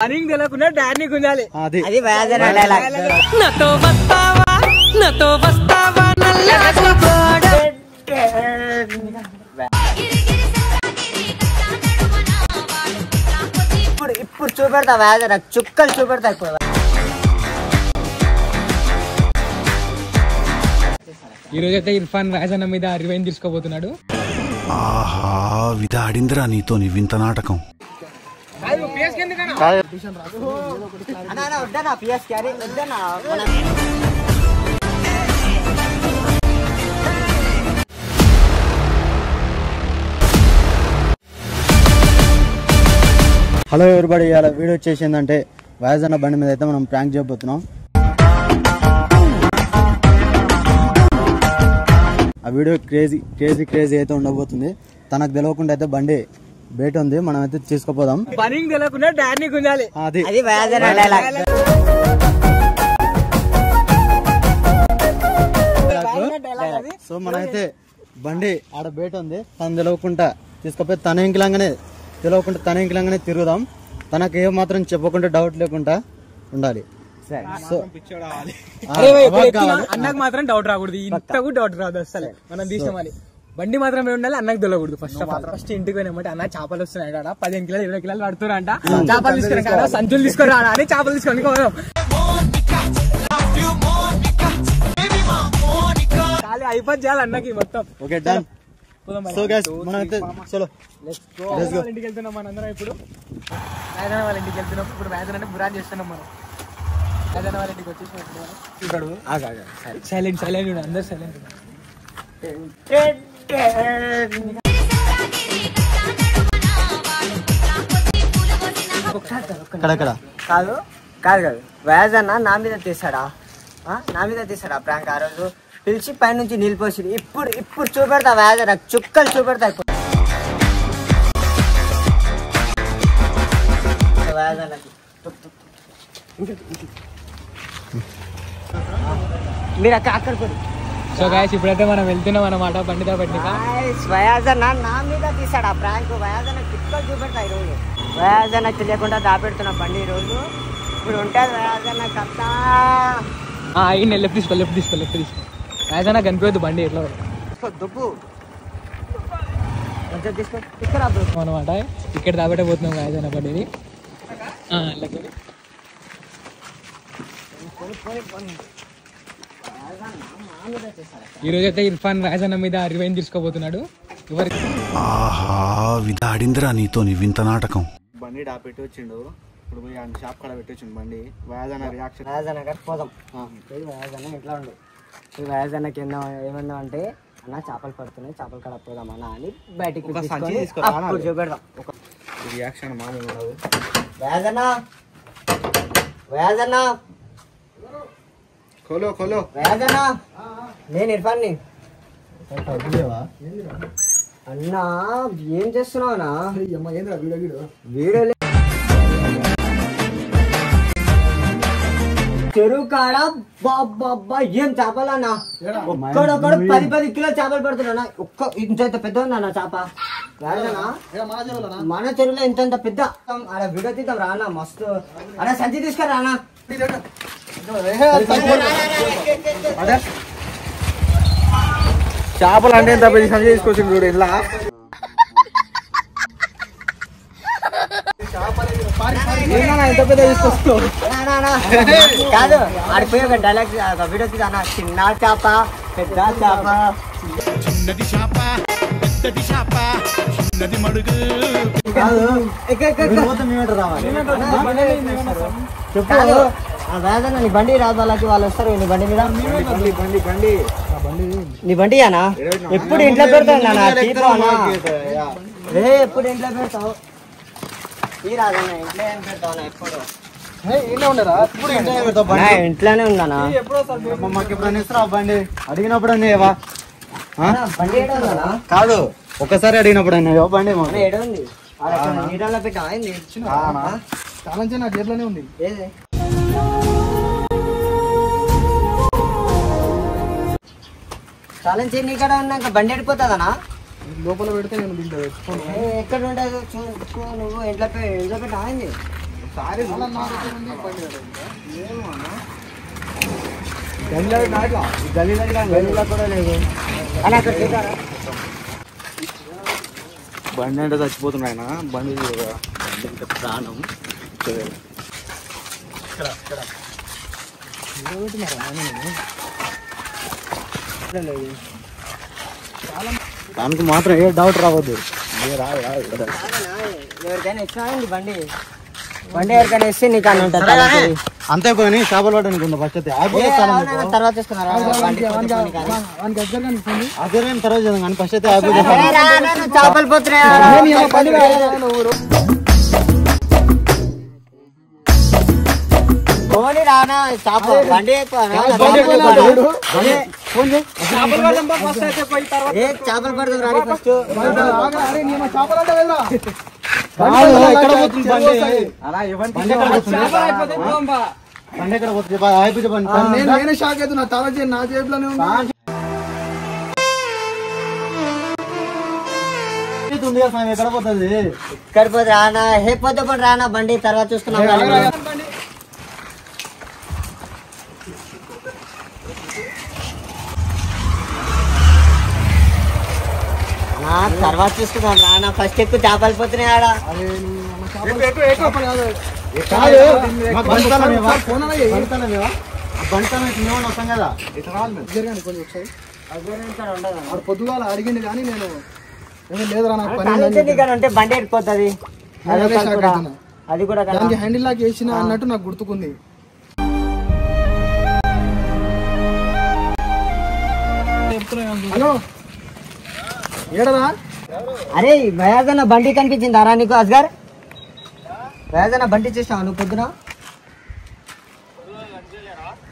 Running తెలియకుండా డాడీని గుంజాలి. అది నాతో వస్తావా నాతో వస్తావా ఇప్పుడు చూపెడతా వేదన చుక్కలు చూపెడతా. ఇప్పుడు ఈ రోజు అయితే ఇర్ఫాన్ రాజన్న మీద రివెంజ్ తీసుకోబోతున్నాడు. ఆహా విధాడిందిరా నీతో నీ వింత నాటకం. వద్దనా పిఎస్ క్యారీ వద్దనా. హలో ఎవరిబడి, ఇవాళ వీడియో వచ్చేసిందంటే వాయజన్న బండి మీద అయితే మనం ప్రాంక్ చేయబోతున్నాం. ఆ వీడియో క్రేజీ క్రేజీ క్రేజీ అయితే ఉండబోతుంది. తనకు తెలియకుండా అయితే బండి బయట ఉంది, మనం అయితే తీసుకుపోదాం. రన్నింగ్ తెలియకుండా డాడీని గుంజాలి. అది సో మనమైతే బండి ఆడ బయట ఉంది, తను తెలియకుండా తీసుకుపోయి తన ఇంకిలంగానే తిరుగుదాం. తనకు ఏ మాత్రం చెప్పకుండా డౌట్ లేకుండా ఉండాలి. సో అన్నకు మాత్రం డౌట్ రాకూడదు, ఇంతకు డౌట్ రాదు అసలు. మనం తీసామని బండి మాత్రమే ఉండాలి, అన్నకు తెలియకూడదు. ఫస్ట్ ఇంటికి పోయినామంటే అన్న చేపలు వస్తున్నాయి కదా, 15 కిలోలు 20 కిలోలు పడుతున్నారంట, చేపలు తీసుకుని కదా సంచులు తీసుకొని రా అని చేపలు తీసుకొని ఖాళీ అయిపోయి చేయాలి అన్నకి మొత్తం. Okay done. సో గైస్ మనమైతే చలో ఇంటికి వెళ్తున్నాం మనందరం. ఇప్పుడు వేదన వాళ్ళ ఇంటికి వెళ్తున్నాం. ఇప్పుడు వేదన అంటే బురాన్ చేస్తున్నాం మనం. వేదన వాళ్ళ ఇంటికి వచ్చేసి సైలెంట్ సైలెంట్ అందరు సైలెంట్. కాదు కాదు కాదు వేదన్న నా మీద తీసాడా ప్రాంక్. ఆ రోజు పిలిచి పైనుంచి నీళ్ళు పోసి ఇప్పుడు చూపెడతా వేదన చుక్కలు చూపెడతా. వేదనకి మీరు అక్కడ సో గాయస్ ఇప్పుడైతే మనం వెళ్తున్నాం అన్నమాట బండితో పట్టి. వయాజన నా మీద తీసాడు ఆ ప్రాంక్. వయాజన చుక్కలు చూపెడతా ఈరోజు. వయాజన తెలియకుండా దాపెడుతున్నా బండి ఈరోజు. ఇప్పుడు ఉంటుంది వయాజన కథ. లెఫ్ట్ తీసుకో వేదన కనిపించదు బండి ఎట్లా దుబ్బు అనమాట. ఇక్కడ దాపెట్టబోతున్నాం వేదన బండిని. ఈ రోజు అయితే ఇర్ఫాన్ రాజన్న మీద రివెంజ్ తీసుకోబోతున్నాడు. ఆహా విధాడిందిరా నీతో నీ వింత నాటకం. బండి డాపెట్టి వచ్చిండు. ఇప్పుడు పోయి షాప్ కాడ పెట్టి వచ్చిండు బండి. వయాజన రియాక్షన్ వయాజన గారు పోదాం. వయాజన ఎట్లా ఉండు. వయాజనకి ఏమన్నా అంటే అన్న చేపలు పడుతున్నాయి, చేపలు కాడ పోదాం అన్న అని బయటికి చూపెడదాం. ఒక రియాక్షన్ మామూలు వయాజన ఖోలో వేదనా. నేను ఇర్ఫాన్ని. అన్నా ఏం చేస్తున్నావునా? వీడియో చెరువు కాడ బాబ్బా ఏం చేపలన్నా. ఒక్కడొక్కడు 10 కిలో చేపలు పడుతున్నా. ఇంత పెద్ద ఉందన్న చేప. వేదనా మన చెరువులో ఇంత పెద్ద. అలా వీడియో తీద్దాం రానా, మస్తు. అలా సంచి తీసుకురా రానా. చేపలు అంటే ఎంత పెద్ద సంచి తీసుకొచ్చింది చూడు. ఇలా ఎంత పెద్ద తీసుకొస్తావు కాదు. ఆడిపోయి ఒక డైలాగ్ వీడియో తీద్దా. చిన్న చేప పెద్ద చేప, చిన్నది చేప పెద్దది చేప, చిన్నది మడుగు. చెప్పు వేదన నీ బండి రాదు. వాళ్ళకి వాళ్ళు వస్తారు నీ బండి మీద. నీ బండి అనా ఎప్పుడు ఇంట్లో పెడతావు నాన్న. ఎప్పుడు ఇంట్లో పెడతావు ఈ రాదన్న. ఇంట్లో ఏం పెడతావు ఎప్పుడు? ఇంట్లోనే ఉందానా. మాకు ఎప్పుడైనా ఇస్తారా బండి? అడిగినప్పుడు అన్నావా బండి? కాదు ఒకసారి అడిగినప్పుడు అన్నాయో బండి ఏడో ఉంది. నీళ్ళలో పెట్టా చాలా నా జేబులోనే ఉంది. ఏది చాలా నీ కాడ ఉన్నాక బండి ఎడిపోతుందనా? లోపల పెడితే నేను ఎక్కడ ఉండదు. నువ్వు ఇంట్లో పెట్టా గల్లీలో కూడా లేదు అలా అక్కడ చూసారా బండి అంటే చచ్చిపోతున్నాయి ఆయన బండి ప్రాణం దానికి మాత్రం ఏ డౌట్ రావద్దు ఎవరికైనా ఇచ్చినాయండి బండి ఎవరికైనా ఇస్తే నీకు అని ఉంటుంది అంతే పోయి చేపలు పట్టడానికి ఉంది ఫస్ట్ తర్వాత ఇస్తున్నారా తర్వాత కానీ ఫస్ట్ అయితే చేపలు పోతున్నాయి రానా చేప బండి చేపలు పడుతుంది రాని ఫస్ట్ నేనే షాక్ అవుతున్నా తల నా జేబులోనే ఉంది ఎక్కడ పోతుంది ఇక్కడ పోతే రానా హే పొద్దు పడి రానా బండి తర్వాత చూసుకున్నాం తర్వాత చూసుకున్నాం రానా ఫస్ట్ ఎక్కువ చేపలు పోతున్నాయి ఆడ పొద్దుగాల అడిగింది కానీ నేను లేదురా నాకు అంటే బండి ఎడిపోతుంది అది కూడా హ్యాండిల్ లాక్ వేసిన అన్నట్టు నాకు గుర్తుకుంది హలో ఏడరా అరే వయాజన్న బండి కనిపించింది రా నీకు అస్గర్ వయాజన్న బండి చూసావు నువ్వు పొద్దున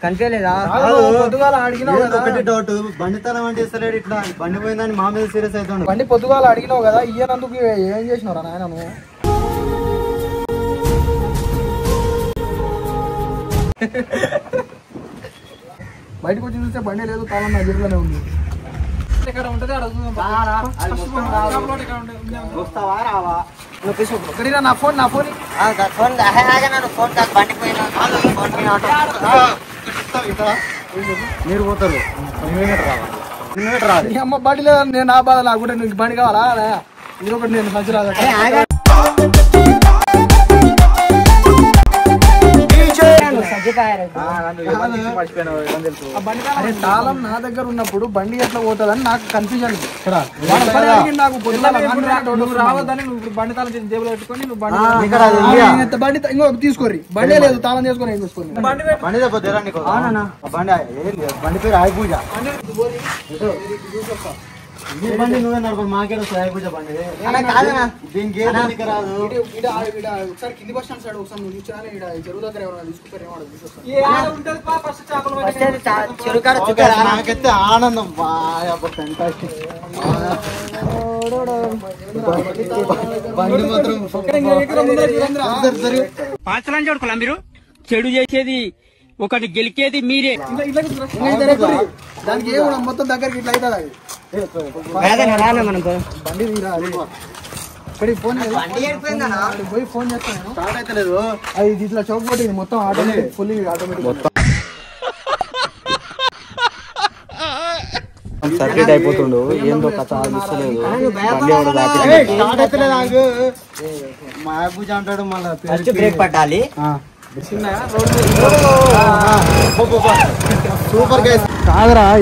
కనిపించలేదా పొద్దుగాల అడిగినావు ఒకటి డౌట్ బండితనం అంటే ఇస్తలేడు ఇట్లా బండి పోయిందని మా మీద సీరియస్ అవుతాడు బండి పొద్దుగాల అడిగినావు కదా ఇయ్యనందుకు ఏం చేసినావురా నాయన నువ్వు బయటకు వచ్చి చూస్తే బండి లేదు తాళం నా జేబులోనే ఉంది వస్తావా రావా నా ఫోన్ ఫోన్ బండి పోయినా మీరు పోతారు రావాలి అమ్మ బండి లేదా నేను నా బాధ నాకు కూడా నీకు బండి కావాలా ఇది ఒకటి నేను మంచి రాదు తాళం నా దగ్గర ఉన్నప్పుడు బండి ఎట్లా పోతుందని నాకు కన్ఫ్యూజన్ నాకు రావద్దని నువ్వు బండి తాళం జేబులో పెట్టుకొని నువ్వు బండి ఇంకో తీసుకోరి బండి లేదు తాళం చేసుకొని ఏం చేసుకోండి బండి పేరు ఆయి పూజ బండి నువ్వే నడపడు మాకేడ సాయి పూజ బండి దీనికి ఏదానికి రాదు ఒకసారి కింది బస్ స్టాండ్ సైడ్ ఒకసారి నువ్వు చూసా చెరువు దగ్గర తీసుకుపోయి నాకైతే ఆనందం ఫెంటాస్టిక్ బండి మాత్రం పాచలని చూడుకోలే మీరు చెడు చేసేది ఒకటి గెలికేది మీరే దానికి ఏ మొత్తం దగ్గరికి ఇట్లా అవుతుంది బండి ఫోన్ పోయి ఫోన్ చేస్తాను స్టార్ట్ అయితే లేదు అది ఇట్లా చౌక్ పట్టింది మొత్తం ఆటోమేటిక్ ఫుల్ ఆటోమేటిక్ సర్కిట్ అయిపోతుండు ఏందో కథ స్టార్ట్ అయితే లేదు మా పూజ అంటాడు మళ్ళీ బ్రేక్ పట్టాలి సూపర్ గైస్ కాదరా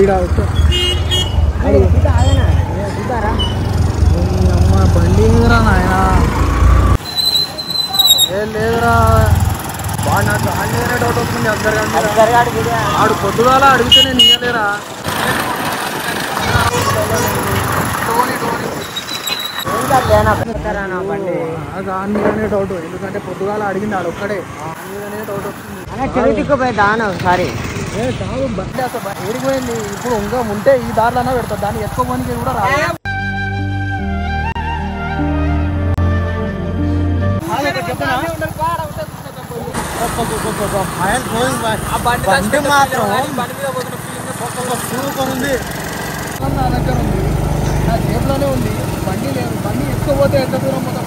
బండి లేదురా నాయన ఏం లేదురా నాకు ఆన్లైన్ డౌట్ వస్తుంది అందరు ఆడు పొద్దుగాల అడిగితే నేను ఇయ్యలేరా నాకు ఆన్లైన్ డౌట్ ఎందుకంటే పొద్దుగాల అడిగింది ఆడు ఒక్కడే ఆన్లైన్ డౌట్ వస్తుంది ఒకసారి కాదు బండి అసలు ఏడిపోయింది ఇప్పుడు ఇంకా ఉంటే ఈ దారిలోనే పెడతా దాన్ని ఎత్తుకోవడానికి కూడా రాదు బండి మాత్రం సూపర్ ఉంది నా దగ్గర ఉంది నా జేబులోనే ఉంది బండి లేదు, బండి ఎత్తుకోపోతే ఎంత దూరం మొత్తం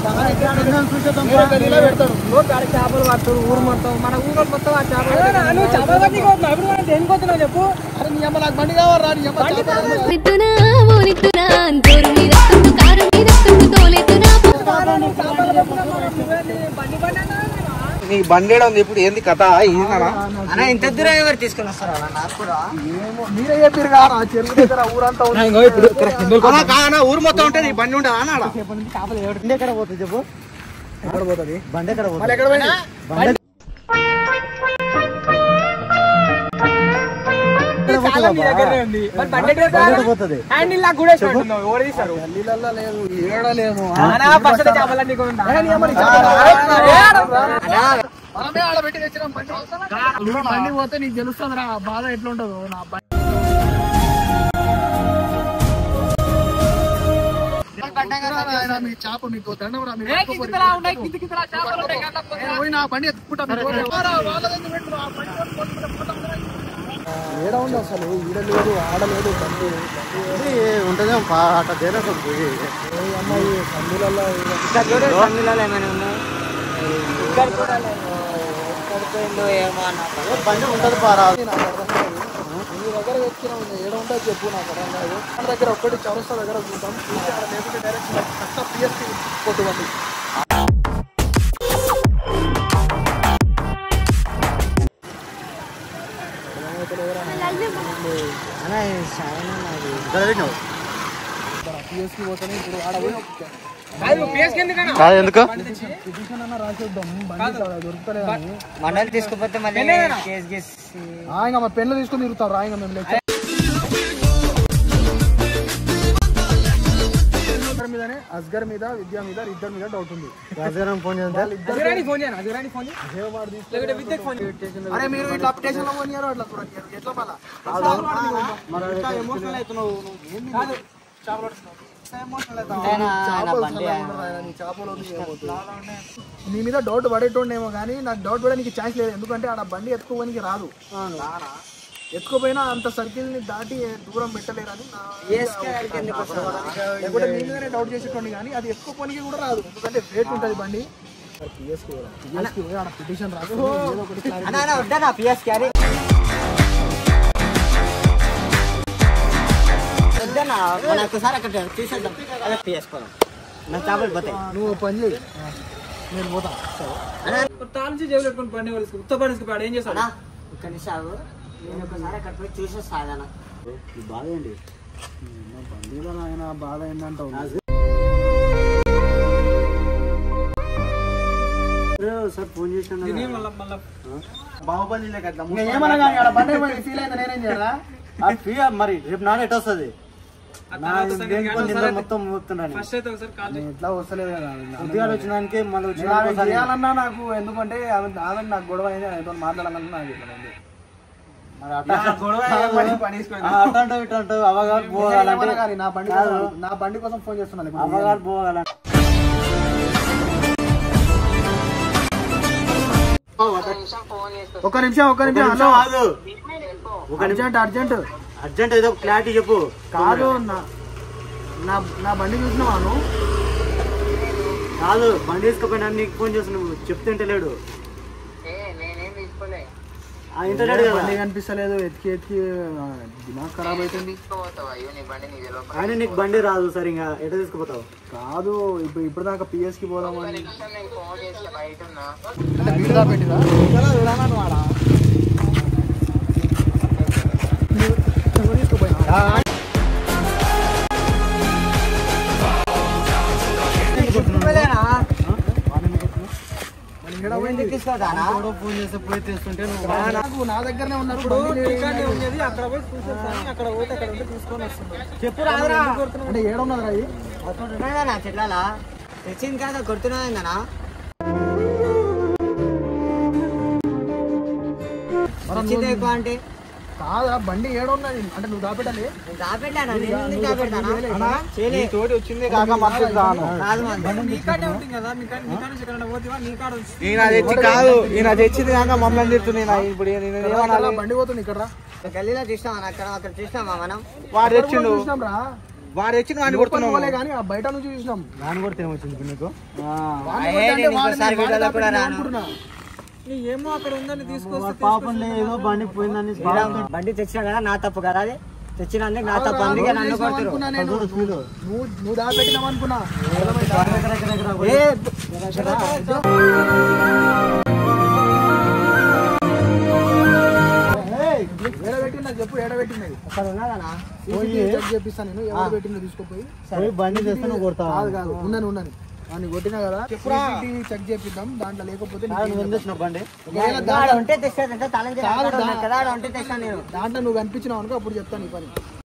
గదిలో పెడతారు. చేపలు పడతారు ఊరు మొత్తం, మన ఊరు మొత్తం ఆ చేపలు దేనికోతున్నావు చెప్పు. అరే నీ అమ్మ నాకు బండి కావాలా, నీ అమ్మ నీ బండి ఉంది ఇప్పుడు ఏంది కథ? అన్న ఇంత దూరం ఎవరు తీసుకొని వస్తారా నాకు కూడా? ఏమో మీరే చెప్పారు కదా చెరువు దగ్గర ఊరంతా ఊరు మొత్తం ఉంటే నీ బండి ఉండదా అన్నాడు. బండి ఎక్కడ పోతుంది చెప్పు? ఎక్కడ పోతుంది బండి ఎక్కడ పోతుంది? ఎక్కడ పోయినా పోతుంది హ్యాండిల్ లాగా కూడా వేసుకుంటున్నావు. ఎవరు తీస్తారు? గల్లీలల్లో లేదు, ఏడ లేదు. చేపలన్నీ కొంటా. మనమే ఆడబెట్టి తెచ్చినాం బండి. బండి పోతే నీకు తెలుస్తుంది రా బాధ ఎట్లుంటుందో. నా బండి మీ చేప మీకు దండం రా, మీరు నా బండి ఎత్తుకుంటా. ఏడ ఉంది అసలు, ఈడ లేదు ఆడలేదు బండి ఉంటదే అట్లా దేనే అమ్మాయి సందులలో ఏమైనా ఉన్నాయి ఏమో అన్న బండి ఉంటది పారా. నీ దగ్గర తెచ్చినాం, ఏడ ఉంటుంది చెప్పు నాకు అర్థం కాదు. మన దగ్గర ఒక్కటి చౌరస్తా దగ్గర చూద్దాం, చూసి ఆడ లేకుంటే డైరెక్ట్ కరెక్ట్గా పిఎస్కి కొట్టుకోండి. పిఎస్కి పోతాను ఇప్పుడు ఆడ పోయి ఎందుకు పిటిషన్ అన్న రాసేద్దాం, బండి దొరుకుతలేదని. మండలి తీసుకుపోతే మళ్ళీ కేసు గీసి ఇంకా మా పెన్లు తీసుకుని తిరుగుతాం రా. ఇంకా మేము మీదనే అస్గర్ మీద విద్య మీద ఇద్దరి మీద డౌట్ ఉంది. అరే మీరు ఇట్లా అప్లికేషన్ లో పోనీయారు అట్లా చూడండి ఎట్లా నీ మీద డౌట్ పడేటోడేమో కానీ నాకు డౌట్ పడడానికి ఛాన్స్ లేదు. ఎందుకంటే ఆడ బండి ఎత్తుకోవడానికి రాదు. ఎత్తుకోపోయినా అంత సర్కిల్ ని దాటి దూరం పెట్టలేరని లేకపోతే నీ మీదనే డౌట్ చేసేటోండి. కానీ అది ఎత్తుకోపోనికి కూడా రాదు, ఎందుకంటే వెయిట్ ఉంటుంది బండి. పిటిషన్ రాదు నువ్వు పని చేయి, నేను పోతా. తాళించి జేబులు పెట్టుకుని బండి ఉత్తపడిపాడు ఏం చేస్తాడు? ఒక్క నిమిషం నేను ఒకసారి అక్కడ పోయి చూసేస్తాను. బాధ ఏంటి బండిలో ఆయన బాధ ఏంటంటావు? సార్ ఫోన్ చేసిన బాహుబలి ఏమన్నా కానీ ఆడ బండి ఫీల్ అయిందా నేనేం చేయాలా? మరి రేపు నాన్న ఎట్ వస్తుంది మొత్తం ఎట్లా వస్తలేదు కదా ఉద్యోగాలు వచ్చినానికి మళ్ళీ చేయాలన్నా నాకు. ఎందుకంటే ఆమె నాకు గొడవ అయింది, ఆయనతో మాట్లాడాలన్నా నాకు ఇట్లా ఉంది. నా బండి కోసం ఫోన్ చేస్తున్నాను. అవగాహన పోవాలంటే ఒక్క నిమిషం అర్జెంట్ అర్జెంట్ ఏదో క్లారిటీ చెప్పు. కాదు నా బండి చూసినావాను? కాదు బండి తీసుకుపోయినా నీకు ఫోన్ చేసి నువ్వు చెప్తుంటే లేడు బండి కనిపిస్తలేదు, ఎత్తికి దిమాగ్ ఖరాబ్ అవుతుంది. ఆయన నీకు బండి రాదు సరిగా ఎట్లా తీసుకుపోతావు? కాదు ఇప్పుడు దాకా పిఎస్కి పోదామని ఫోన్ చేస్తే పోయి తెస్తుంటే నా దగ్గరనే ఉన్నారు. అక్కడ పోయి చూసేస్తాను, అక్కడ పోతే అక్కడ తీసుకొని వస్తున్నాను. చెప్పు అంటే ఏడున్నది రా? చెట్ల తెచ్చింది కదా కొడుతున్నా అంటే కాదా బండి ఏడున్నది అంటే నువ్వు దాపెట్టాలి. తోటి వచ్చింది కాక కాదు ఈయన తెచ్చింది కాక మమ్మల్ని చెప్తున్నాయి. ఇప్పుడు బండి పోతుంది ఇక్కడ గల్లీలో చూసినామా? అక్కడ చూసినామా మనం? వాడు తెచ్చిండు. వాడు తెచ్చిన వాడిని కొడుతున్నావు పోలే కానీ ఆ బయట నుంచి చూసినాం. దాని కూడా తినవచ్చింది నీకు. ఏమో అక్కడ ఉందని తీసుకొస్తే పాపం లేదు బండి పోయిందని బండి తెచ్చినా కదా నా తప్పు కదా, అది తెచ్చినందుకు నా తప్పు, అందుకే నన్ను కొడుతురు. నువ్వు దాపెట్టినావు అనుకున్నా. ఏడబెట్టిందా చెప్పు, ఏడబెట్టినది అక్కడ ఉన్నదనా చెక్ చేపిస్తాను నేను. ఎవరు పెట్టిందో తీసుకుపోయి బండి తెస్తే నువ్వు కొడతావు. కాదు ఉన్నాను వాడిని కొట్టినా కదా, చెక్ చేపిద్దాం. దాంట్లో లేకపోతే బండి ఉంటే తెచ్చేది, దాంట్లో నువ్వు కనిపించినావు అనుకో, అప్పుడు చెప్తాను ఈ పని.